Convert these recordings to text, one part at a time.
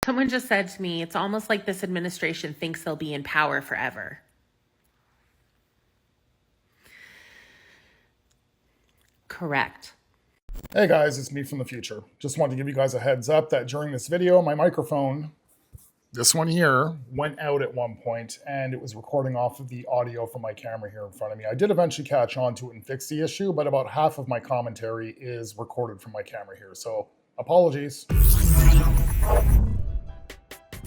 Someone just said to me, it's almost like this administration thinks they'll be in power forever. Correct. Hey guys, it's me from the future. Just wanted to give you guys a heads up that during this video, my microphone, this one here, went out at one point and it was recording off of the audio from my camera here in front of me. I did eventually catch on to it and fix the issue, but about half of my commentary is recorded from my camera here, so apologies.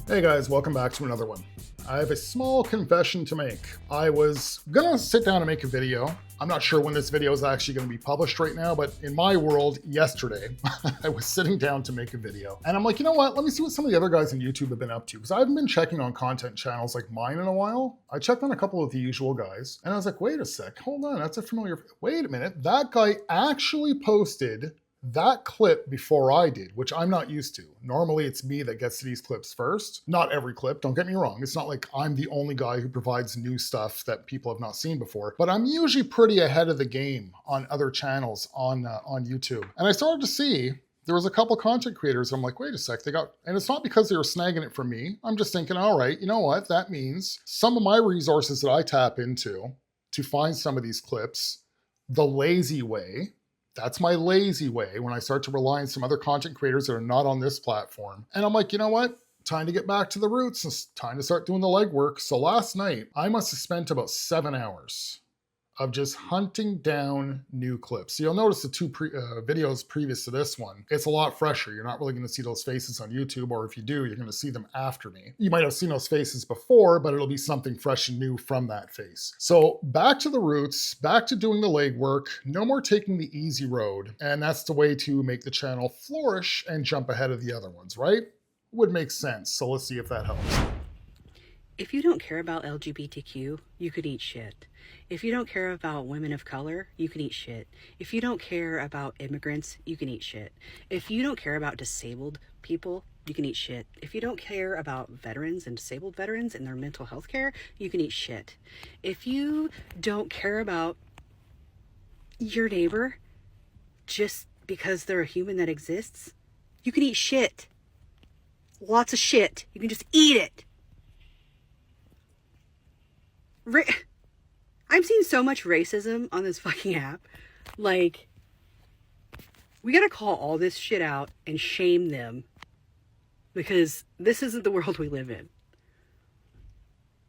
Hey guys, welcome back to another one. I have a small confession to make. I was gonna sit down and make a video. I'm not sure when this video is actually gonna be published right now, but in my world, yesterday, I was sitting down to make a video. And I'm like, you know what? Let me see what some of the other guys on YouTube have been up to. Because I haven't been checking on content channels like mine in a while. I checked on a couple of the usual guys. And I was like, wait a sec, hold on, that's a familiar, wait a minute. That guy actually posted that clip before I did, which I'm not used to. Normally it's me that gets to these clips first. Not every clip, don't get me wrong. It's not like I'm the only guy who provides new stuff that people have not seen before, but I'm usually pretty ahead of the game on other channels on YouTube. And I started to see there was a couple content creators. I'm like, wait a sec, and it's not because they were snagging it from me. I'm just thinking, all right, you know what? That means some of my resources that I tap into to find some of these clips, the lazy way, that's my lazy way when I start to rely on some other content creators that are not on this platform. And I'm like, you know what? Time to get back to the roots. It's time to start doing the legwork. So last night, I must have spent about 7 hours of just hunting down new clips. So you'll notice the two videos previous to this one, it's a lot fresher. You're not really gonna see those faces on YouTube, or if you do, you're gonna see them after me. You might have seen those faces before, but it'll be something fresh and new from that face. So back to the roots, back to doing the legwork, no more taking the easy road. And that's the way to make the channel flourish and jump ahead of the other ones, right? Would make sense. So let's see if that helps. If you don't care about LGBTQ, you could eat shit. If you don't care about women of color, you can eat shit. If you don't care about immigrants, you can eat shit. If you don't care about disabled people, you can eat shit. If you don't care about veterans and disabled veterans and their mental health care, you can eat shit. If you don't care about your neighbor just because they're a human that exists, you can eat shit. Lots of shit. You can just eat it. I'm seeing so much racism on this fucking app. Like, we gotta call all this shit out and shame them, because this isn't the world we live in.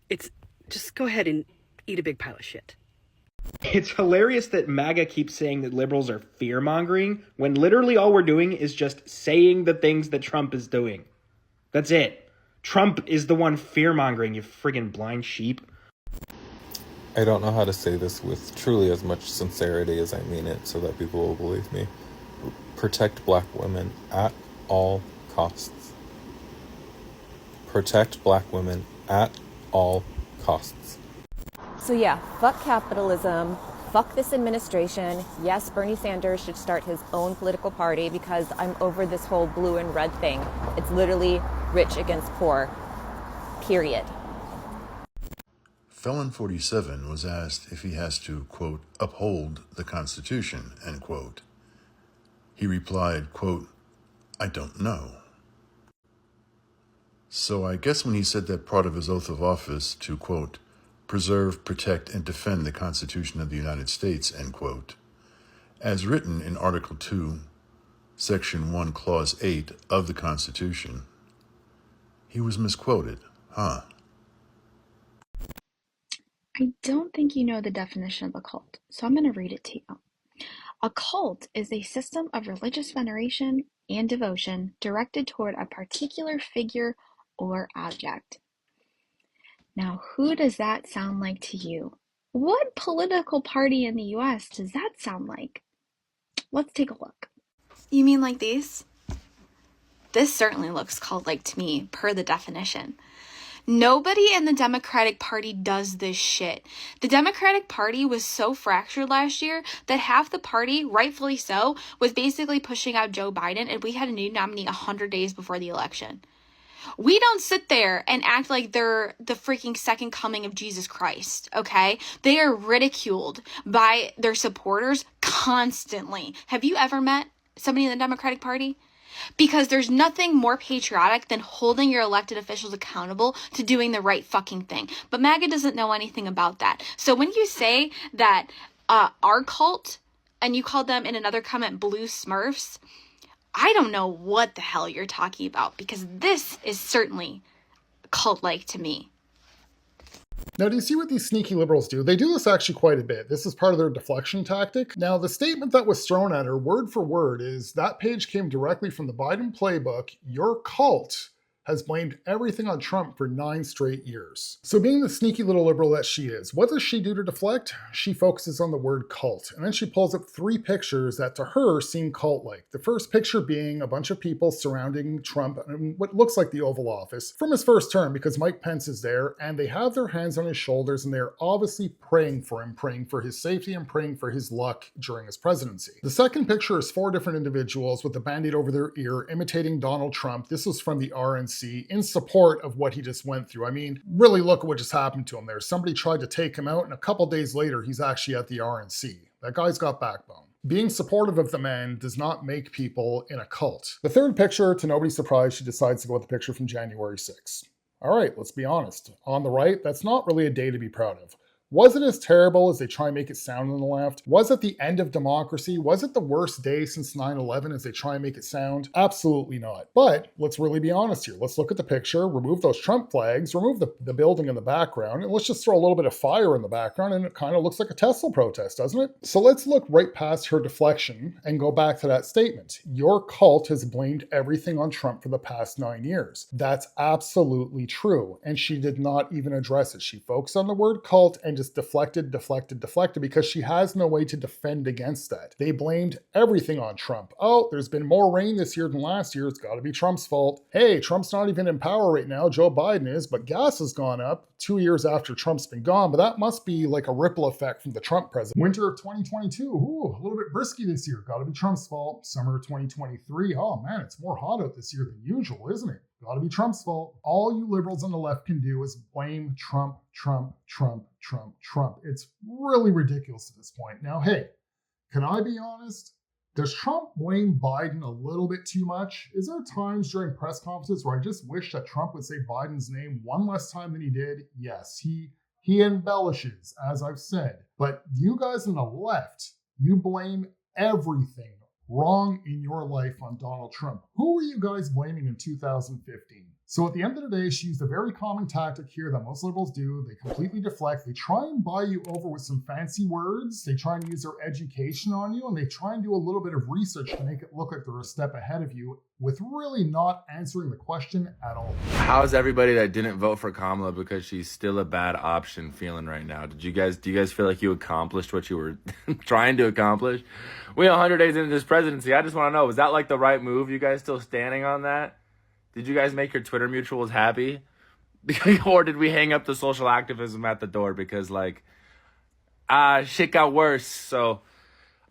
It's just go ahead and eat a big pile of shit. It's hilarious that MAGA keeps saying that liberals are fear-mongering when literally all we're doing is just saying the things that Trump is doing. That's it. Trump is the one fear-mongering, you friggin' blind sheep. I don't know how to say this with truly as much sincerity as I mean it so that people will believe me. Protect black women at all costs. Protect black women at all costs. So yeah, fuck capitalism, fuck this administration. Yes, Bernie Sanders should start his own political party because I'm over this whole blue and red thing. It's literally rich against poor, period. Felon 47 was asked if he has to, quote, uphold the Constitution, end quote. He replied, quote, I don't know. So I guess when he said that part of his oath of office to, quote, preserve, protect, and defend the Constitution of the United States, end quote, as written in Article 2, Section 1, Clause 8 of the Constitution, he was misquoted, huh? I don't think you know the definition of a cult, so I'm going to read it to you. A cult is a system of religious veneration and devotion directed toward a particular figure or object. Now, who does that sound like to you? What political party in the US does that sound like? Let's take a look. You mean like these? This certainly looks cult-like to me, per the definition. Nobody in the Democratic Party does this shit. The Democratic Party was so fractured last year that half the party, rightfully so, was basically pushing out Joe Biden, and we had a new nominee 100 days before the election. We don't sit there and act like they're the freaking second coming of Jesus Christ, okay? They are ridiculed by their supporters constantly. Have you ever met somebody in the Democratic Party? Because there's nothing more patriotic than holding your elected officials accountable to doing the right fucking thing. But MAGA doesn't know anything about that. So when you say that our cult, and you called them in another comment blue smurfs, I don't know what the hell you're talking about, because this is certainly cult-like to me. Now, do you see what these sneaky liberals do? They do this actually quite a bit. This is part of their deflection tactic. Now, the statement that was thrown at her, word for word, is that page came directly from the Biden playbook. Your cult has blamed everything on Trump for 9 straight years. So being the sneaky little liberal that she is, what does she do to deflect? She focuses on the word cult, and then she pulls up 3 pictures that to her seem cult-like. The first picture being a bunch of people surrounding Trump in what looks like the Oval Office from his first term, because Mike Pence is there, and they have their hands on his shoulders, and they're obviously praying for him, praying for his safety and praying for his luck during his presidency. The second picture is 4 different individuals with a band-aid over their ear imitating Donald Trump. This was from the RNC in support of what he just went through. I mean, really look at what just happened to him there. Somebody tried to take him out, and a couple days later, he's actually at the RNC. That guy's got backbone. Being supportive of the man does not make people in a cult. The third picture, to nobody's surprise, she decides to go with the picture from January 6th. All right, let's be honest. On the right, that's not really a day to be proud of. Was it as terrible as they try and make it sound on the left? Was it the end of democracy? Was it the worst day since 9/11 as they try and make it sound? Absolutely not. But let's really be honest here. Let's look at the picture, remove those Trump flags, remove the building in the background, and let's just throw a little bit of fire in the background, and it kind of looks like a Tesla protest, doesn't it? So let's look right past her deflection and go back to that statement. Your cult has blamed everything on Trump for the past 9 years. That's absolutely true. And she did not even address it. She focused on the word cult and just deflected because she has no way to defend against that. They blamed everything on Trump. Oh, there's been more rain this year than last year. It's got to be Trump's fault. Hey, Trump's not even in power right now. Joe Biden is, but gas has gone up 2 years after Trump's been gone. But that must be like a ripple effect from the Trump president. Winter of 2022. Ooh, a little bit brisky this year. Got to be Trump's fault. Summer of 2023. Oh man, it's more hot out this year than usual, isn't it? Gotta be Trump's fault. All you liberals on the left can do is blame Trump. It's really ridiculous at this point. Now, hey, can I be honest? Does Trump blame Biden a little bit too much? Is there times during press conferences where I just wish that Trump would say Biden's name one less time than he did? Yes, he embellishes, as I've said. But you guys on the left, you blame everything wrong in your life on Donald Trump. Who were you guys blaming in 2015? So at the end of the day, she used a very common tactic here that most liberals do. They completely deflect. They try and buy you over with some fancy words. They try and use their education on you, and they try and do a little bit of research to make it look like they're a step ahead of you with really not answering the question at all. How's everybody that didn't vote for Kamala because she's still a bad option feeling right now? Do you guys feel like you accomplished what you were trying to accomplish? We're 100 days into this presidency. I just want to know, was that like the right move? You guys still standing on that? Did you guys make your Twitter mutuals happy? Or did we hang up the social activism at the door because shit got worse? So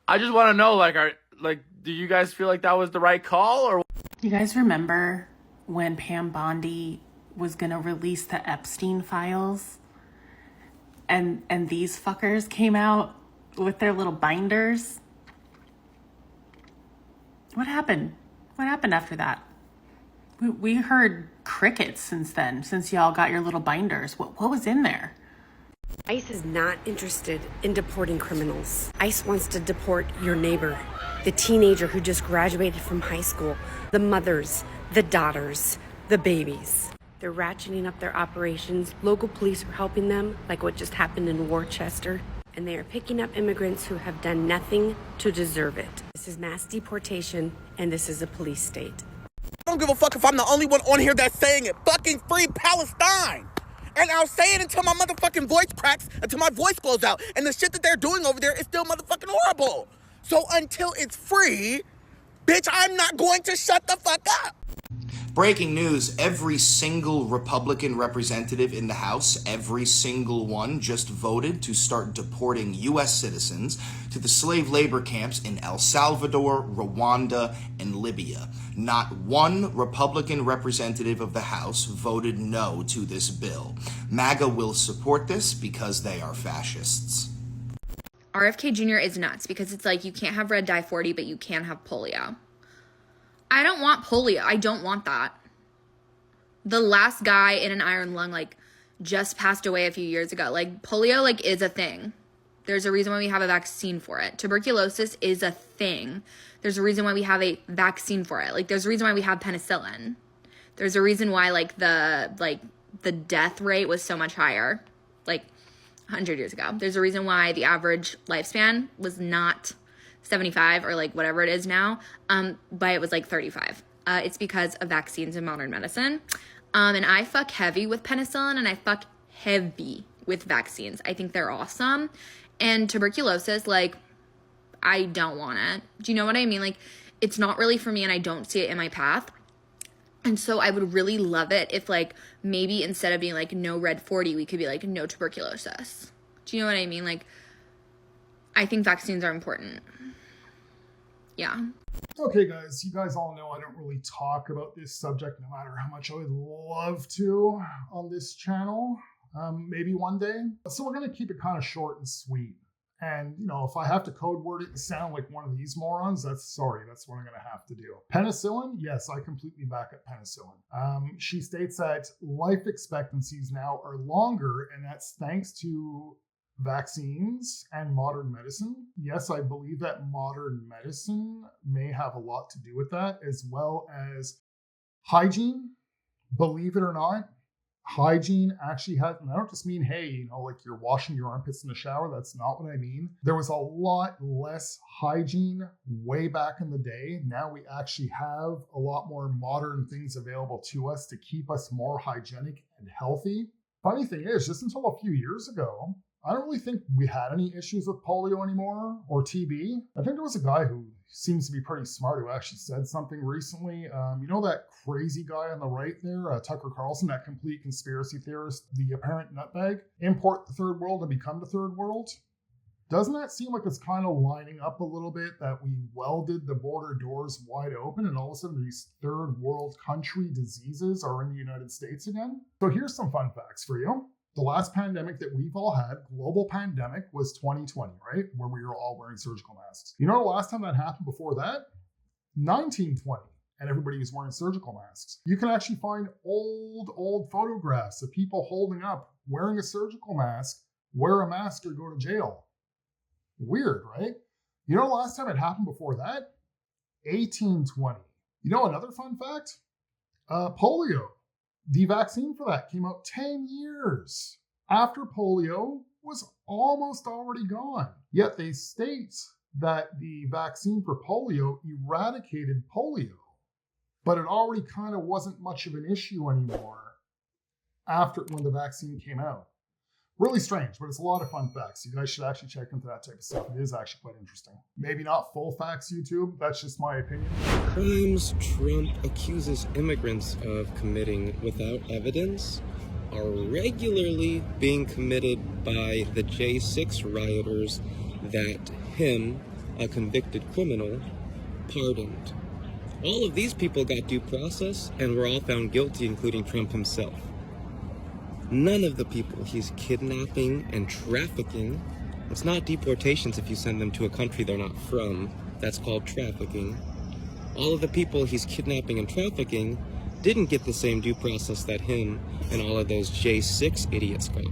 I just want to know, do you guys feel like that was the right call? Or You guys remember when Pam Bondi was going to release the Epstein files? And these fuckers came out with their little binders? What happened? What happened after that? We heard crickets since then, since y'all got your little binders. What was in there? ICE is not interested in deporting criminals. ICE wants to deport your neighbor, the teenager who just graduated from high school, the mothers, the daughters, the babies. They're ratcheting up their operations. Local police are helping them, like what just happened in Worcester. And they are picking up immigrants who have done nothing to deserve it. This is mass deportation, and this is a police state. I don't give a fuck if I'm the only one on here that's saying it. Fucking free Palestine. And I'll say it until my motherfucking voice cracks, until my voice goes out. And the shit that they're doing over there is still motherfucking horrible. So until it's free, bitch, I'm not going to shut the fuck up. Breaking news, every single Republican representative in the House, every single one, just voted to start deporting U.S. citizens to the slave labor camps in El Salvador, Rwanda, and Libya. Not one Republican representative of the House voted no to this bill. MAGA will support this because they are fascists. RFK Jr. is nuts because it's like you can't have red dye 40, but you can have polio. I don't want polio. I don't want that. The last guy in an iron lung, like, just passed away a few years ago. Like, polio, like, is a thing. There's a reason why we have a vaccine for it. Tuberculosis is a thing. There's a reason why we have a vaccine for it. Like, there's a reason why we have penicillin. There's a reason why, like, the death rate was so much higher, like, 100 years ago. There's a reason why the average lifespan was not 75 or, like, whatever it is now, but it was, like, 35. It's because of vaccines and modern medicine. And I fuck heavy with penicillin, and I fuck heavy with vaccines. I think they're awesome. And tuberculosis, like, I don't want it. Do you know what I mean? Like, it's not really for me, and I don't see it in my path. And so I would really love it if, like, maybe instead of being, like, no red 40, we could be, like, no tuberculosis. Do you know what I mean? Like, I think vaccines are important. Yeah. Okay, guys, you guys all know I don't really talk about this subject no matter how much I would love to on this channel. Maybe one day. So we're going to keep it kind of short and sweet. And, you know, if I have to code word it and sound like one of these morons, that's what I'm going to have to do. Penicillin? Yes, I completely back up penicillin. She states that life expectancies now are longer, and that's thanks to vaccines and modern medicine. Yes, I believe that modern medicine may have a lot to do with that, as well as hygiene. Believe it or not, hygiene actually has, and I don't just mean, hey, you know, like you're washing your armpits in the shower. That's not what I mean. There was a lot less hygiene way back in the day. Now we actually have a lot more modern things available to us to keep us more hygienic and healthy. Funny thing is, just until a few years ago, I don't really think we had any issues with polio anymore or TB. I think there was a guy who seems to be pretty smart who actually said something recently. You know that crazy guy on the right there, Tucker Carlson, that complete conspiracy theorist, the apparent nutbag? Import the third world and become the third world? Doesn't that seem like it's kind of lining up a little bit that we welded the border doors wide open and all of a sudden these third world country diseases are in the United States again? So here's some fun facts for you. The last pandemic that we've all had, global pandemic, was 2020, right? Where we were all wearing surgical masks. You know the last time that happened before that? 1920, and everybody was wearing surgical masks. You can actually find old photographs of people holding up, wearing a surgical mask, wear a mask or go to jail. Weird, right? You know the last time it happened before that? 1820. You know another fun fact? Polio. The vaccine for that came out 10 years after polio was almost already gone. Yet they state that the vaccine for polio eradicated polio, but it already kind of wasn't much of an issue anymore after when the vaccine came out. Really strange, but it's a lot of fun facts. You guys should actually check into that type of stuff. It is actually quite interesting. Maybe not full facts, YouTube. That's just my opinion. Crimes Trump accuses immigrants of committing without evidence are regularly being committed by the J6 rioters that him, a convicted criminal, pardoned. All of these people got due process and were all found guilty, including Trump himself. None of the people he's kidnapping and trafficking, it's not deportations if you send them to a country they're not from, that's called trafficking. All of the people he's kidnapping and trafficking didn't get the same due process that him and all of those J6 idiots got.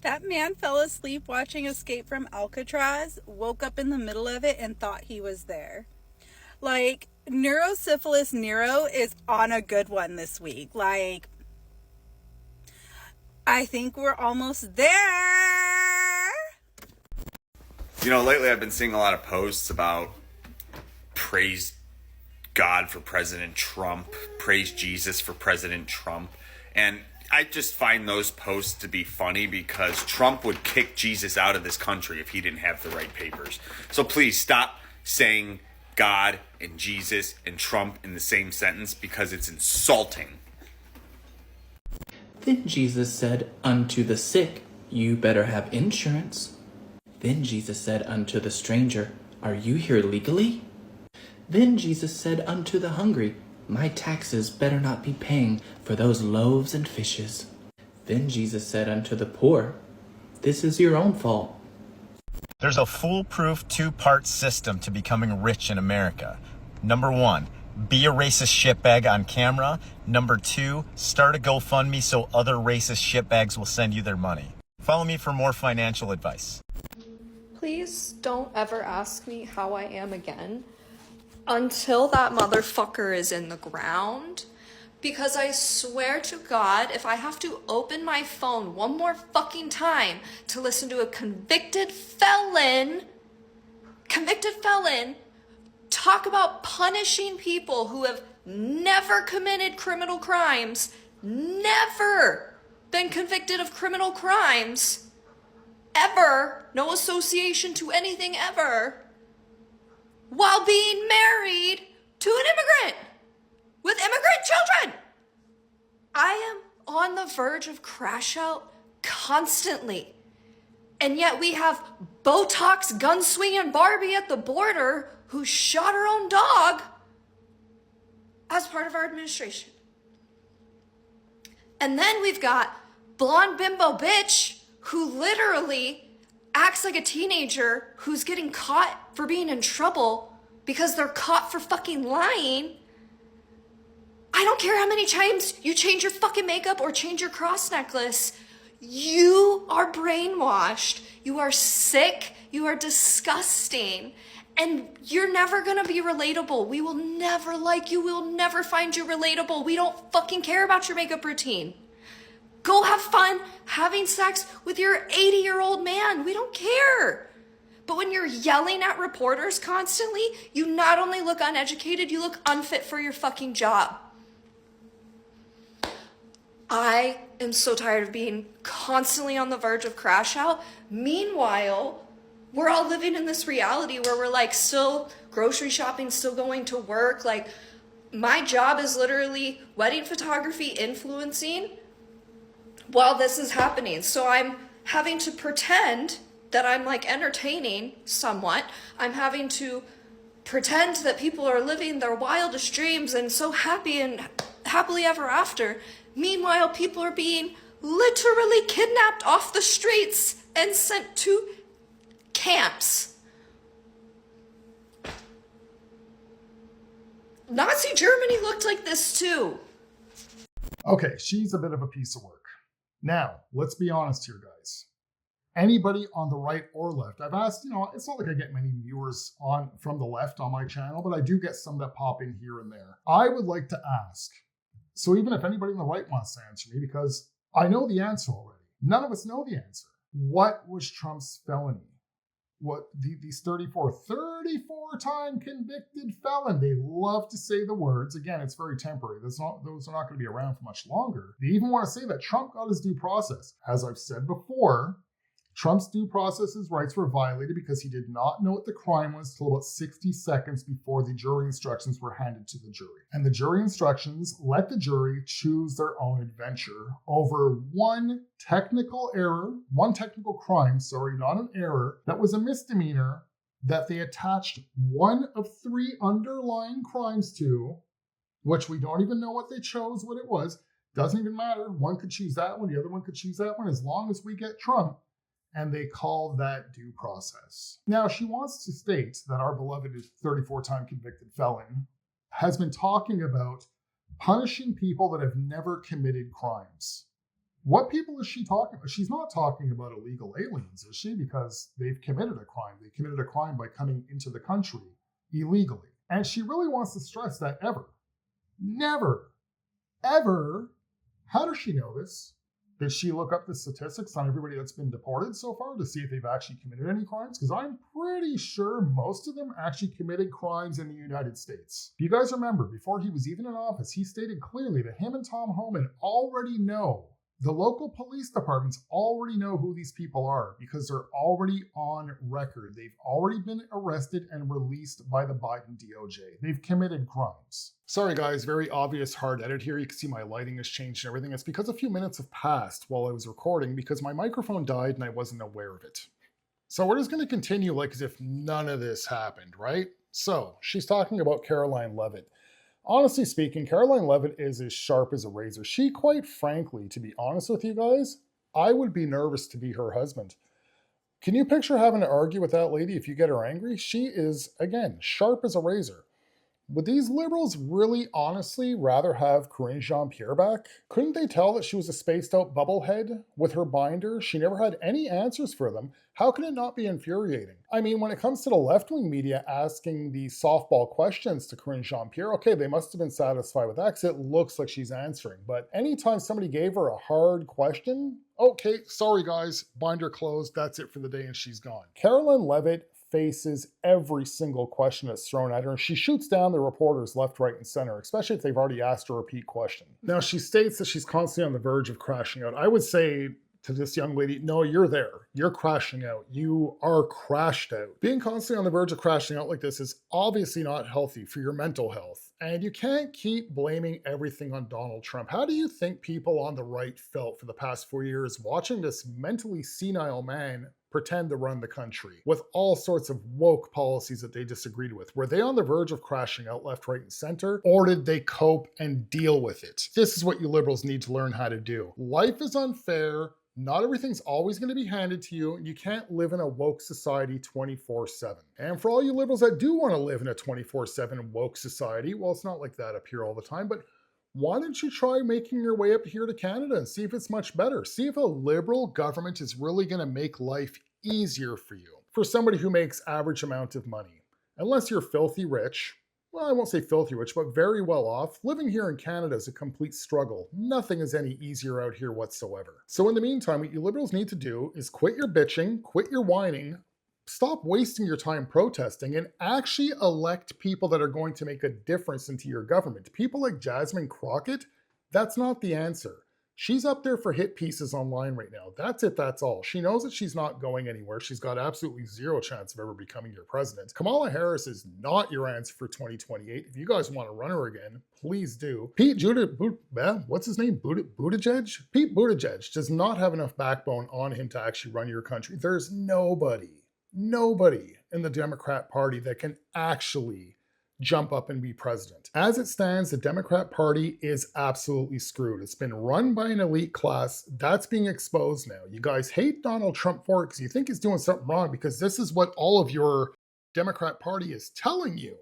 That man fell asleep watching Escape from Alcatraz, woke up in the middle of it and thought he was there. Like, Neurosyphilis Nero is on a good one this week. Like, I think we're almost there. You know, lately I've been seeing a lot of posts about praise God for President Trump, praise Jesus for President Trump. And I just find those posts to be funny because Trump would kick Jesus out of this country if he didn't have the right papers. So please stop saying God and Jesus and Trump in the same sentence because it's insulting. Then Jesus said unto the sick, you better have insurance. Then Jesus said unto the stranger, are you here legally? Then Jesus said unto the hungry, my taxes better not be paying for those loaves and fishes. Then Jesus said unto the poor, this is your own fault. There's a foolproof two-part system to becoming rich in America. Number 1, be a racist shitbag on camera. Number 2, start a GoFundMe so other racist shitbags will send you their money. Follow me for more financial advice. Please don't ever ask me how I am again until that motherfucker is in the ground. Because I swear to God, if I have to open my phone one more fucking time to listen to a convicted felon talk about punishing people who have never committed criminal crimes, never been convicted of criminal crimes, ever, no association to anything ever, while being married to an immigrant with immigrant children. I am on the verge of crash out constantly. And yet we have Botox gun-swinging Barbie at the border who shot her own dog as part of our administration. And then we've got blonde bimbo bitch who literally acts like a teenager who's getting caught for being in trouble because they're caught for fucking lying. I don't care how many times you change your fucking makeup or change your cross necklace. You are brainwashed. You are sick. You are disgusting. And you're never gonna be relatable. We will never like you. We'll never find you relatable. We don't fucking care about your makeup routine. Go have fun having sex with your 80-year-old man. We don't care. But when you're yelling at reporters constantly, you not only look uneducated, you look unfit for your fucking job. I am so tired of being constantly on the verge of crash out. Meanwhile, we're all living in this reality where we're like still grocery shopping, still going to work. Like my job is literally wedding photography influencing while this is happening. So I'm having to pretend that I'm like entertaining somewhat. I'm having to pretend that people are living their wildest dreams and so happy and happily ever after. Meanwhile, people are being literally kidnapped off the streets and sent to camps. Nazi Germany looked like this too. Okay, she's a bit of a piece of work. Now, let's be honest here, guys. Anybody on the right or left, I've asked, it's not like I get many viewers from the left on my channel, but I do get some that pop in here and there. I would like to ask, so even if anybody on the right wants to answer me, because I know the answer already. None of us know the answer. What was Trump's felony? What these 34-time convicted felon? They love to say the words. Again, it's very temporary. Those are not going to be around for much longer. They even want to say that Trump got his due process. As I've said before, Trump's due process's rights were violated because he did not know what the crime was till about 60 seconds before the jury instructions were handed to the jury. And the jury instructions let the jury choose their own adventure over one technical crime, not an error, that was a misdemeanor that they attached one of 3 underlying crimes to, which we don't even know what they chose, what it was. Doesn't even matter. One could choose that one, the other one could choose that one, as long as we get Trump. And they call that due process. Now, she wants to state that our beloved 34-time convicted felon has been talking about punishing people that have never committed crimes. What people is she talking about? She's not talking about illegal aliens, is she? Because they've committed a crime. They committed a crime by coming into the country illegally. And she really wants to stress that never, ever, how does she know this? Did she look up the statistics on everybody that's been deported so far to see if they've actually committed any crimes? Because I'm pretty sure most of them actually committed crimes in the United States. If you guys remember, before he was even in office, he stated clearly that him and Tom Homan already know, the local police departments already know who these people are because they're already on record. They've already been arrested and released by the Biden DOJ. They've committed crimes. Sorry guys, very obvious hard edit here. You can see my lighting has changed and everything. It's because a few minutes have passed while I was recording because my microphone died and I wasn't aware of it. So we're just going to continue like as if none of this happened, right? So she's talking about Caroline Levitt. Honestly speaking, Caroline Levitt is as sharp as a razor. She, quite frankly, to be honest with you guys, I would be nervous to be her husband. Can you picture having to argue with that lady if you get her angry? She is, again, sharp as a razor. Would these liberals really honestly rather have Corinne Jean-Pierre back? Couldn't they tell that she was a spaced out bubblehead with her binder? She never had any answers for them. How can it not be infuriating? I mean, when it comes to the left-wing media asking the softball questions to Corinne Jean-Pierre, okay, they must have been satisfied with that because it looks like she's answering. But anytime somebody gave her a hard question, okay, sorry guys, binder closed, that's it for the day, and she's gone. Carolyn Levitt faces every single question that's thrown at her, and she shoots down the reporters left, right, and center, especially if they've already asked a repeat question. Now, she states that she's constantly on the verge of crashing out. I would say to this young lady, no, you're there. You're crashing out. You are crashed out. Being constantly on the verge of crashing out like this is obviously not healthy for your mental health. And you can't keep blaming everything on Donald Trump. How do you think people on the right felt for the past 4 years watching this mentally senile man pretend to run the country with all sorts of woke policies that they disagreed with? Were they on the verge of crashing out left, right, and center? Or did they cope and deal with it? This is what you liberals need to learn how to do. Life is unfair. Not everything's always going to be handed to you, and you can't live in a woke society 24/7. And for all you liberals that do want to live in a 24/7 woke society, well, it's not like that up here all the time, but why don't you try making your way up here to Canada and see if it's much better? See if a liberal government is really going to make life easier for you. For somebody who makes average amount of money. Unless you're filthy rich, well, I won't say filthy rich, but very well off, living here in Canada is a complete struggle. Nothing is any easier out here whatsoever. So in the meantime, what you liberals need to do is quit your bitching, quit your whining, stop wasting your time protesting, and actually elect people that are going to make a difference into your government. People like Jasmine Crockett, that's not the answer. She's up there for hit pieces online right now. That's it, that's all. She knows that she's not going anywhere. She's got absolutely zero chance of ever becoming your president. Kamala Harris is not your answer for 2028. If you guys want to run her again, please do. Pete Buttigieg? Pete Buttigieg does not have enough backbone on him to actually run your country. There's nobody in the Democrat Party that can actually jump up and be president. As it stands, the Democrat Party is absolutely screwed. It's been run by an elite class. That's being exposed now. You guys hate Donald Trump for it because you think he's doing something wrong, because this is what all of your Democrat Party is telling you.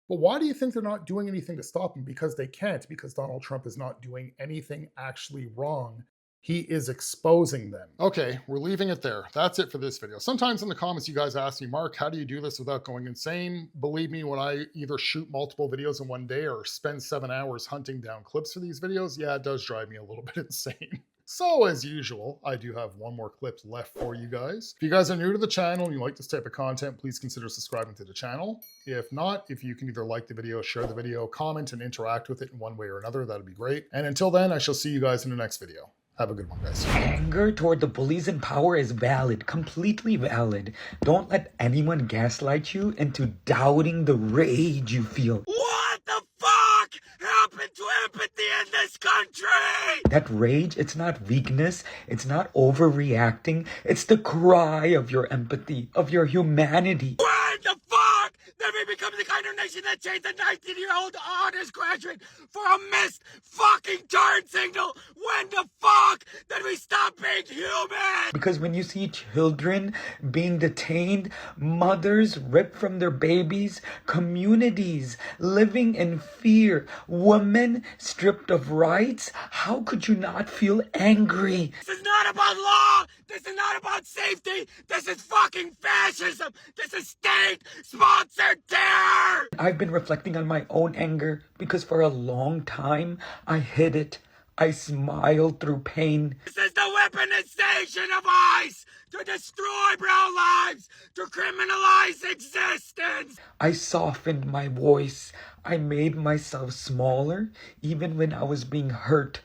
But why do you think they're not doing anything to stop him? Because they can't, because Donald Trump is not doing anything actually wrong. He is exposing them. Okay, we're leaving it there. That's it for this video. Sometimes in the comments you guys ask me, Mark, how do you do this without going insane? Believe me, when I either shoot multiple videos in one day or spend 7 hours hunting down clips for these videos, yeah, it does drive me a little bit insane. So as usual, I do have one more clip left for you guys. If you guys are new to the channel and you like this type of content, please consider subscribing to the channel. If not, if you can either like the video, share the video, comment, and interact with it in one way or another, that'd be great. And until then, I shall see you guys in the next video. Have a good one, guys. Anger toward the bullies in power is valid, completely valid. Don't let anyone gaslight you into doubting the rage you feel. What the fuck happened to empathy in this country? That rage, it's not weakness, it's not overreacting, it's the cry of your empathy, of your humanity. When the fuck did we become the kind of nation that changed a 19-year-old honors graduate for a missed fucking turn signal? When the fuck did we stop being human? Because when you see children being detained, mothers ripped from their babies, communities living in fear, women stripped of rights, how could you not feel angry? This is not about law. This is not about safety. This is fucking fascism. This is state-sponsored terror. I've been reflecting on my own anger because for a long time I hid it. I smiled through pain. This is the weaponization of ICE to destroy brown lives, to criminalize existence. I softened my voice. I made myself smaller even when I was being hurt.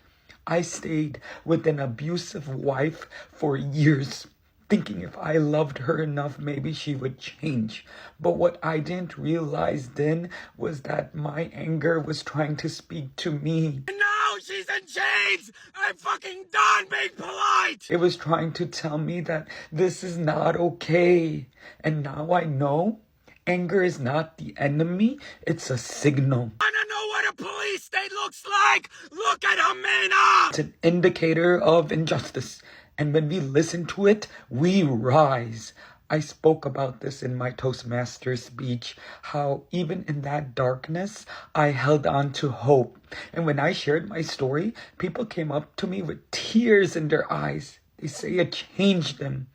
I stayed with an abusive wife for years, thinking if I loved her enough, maybe she would change. But what I didn't realize then was that my anger was trying to speak to me. No, she's in chains. I'm fucking done being polite. It was trying to tell me that this is not okay. And now I know anger is not the enemy, it's a signal. I don't know what a police state looks like. Look at Amina. It's an indicator of injustice. And when we listen to it, we rise. I spoke about this in my Toastmasters speech, how even in that darkness, I held on to hope. And when I shared my story, people came up to me with tears in their eyes. They say it changed them.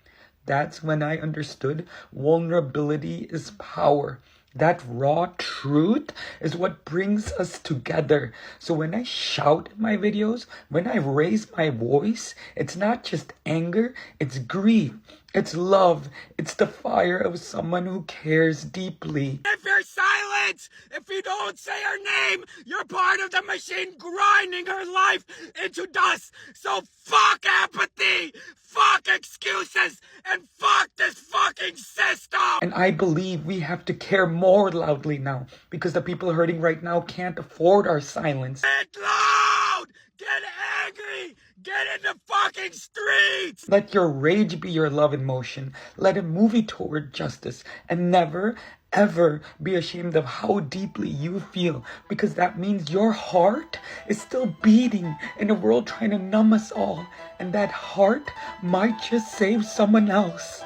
That's when I understood vulnerability is power. That raw truth is what brings us together. So when I shout in my videos, when I raise my voice, it's not just anger, it's grief, it's love, it's the fire of someone who cares deeply. If you're silent, if you don't say her name, you're part of the machine grinding her life into dust. So fuck apathy, fuck excuses, and fuck this fucking system! And I believe we have to care more loudly now, because the people hurting right now can't afford our silence. Get loud! Get angry! Get in the fucking streets! Let your rage be your love in motion. Let it move you toward justice. And never, ever be ashamed of how deeply you feel, because that means your heart is still beating in a world trying to numb us all. And that heart might just save someone else.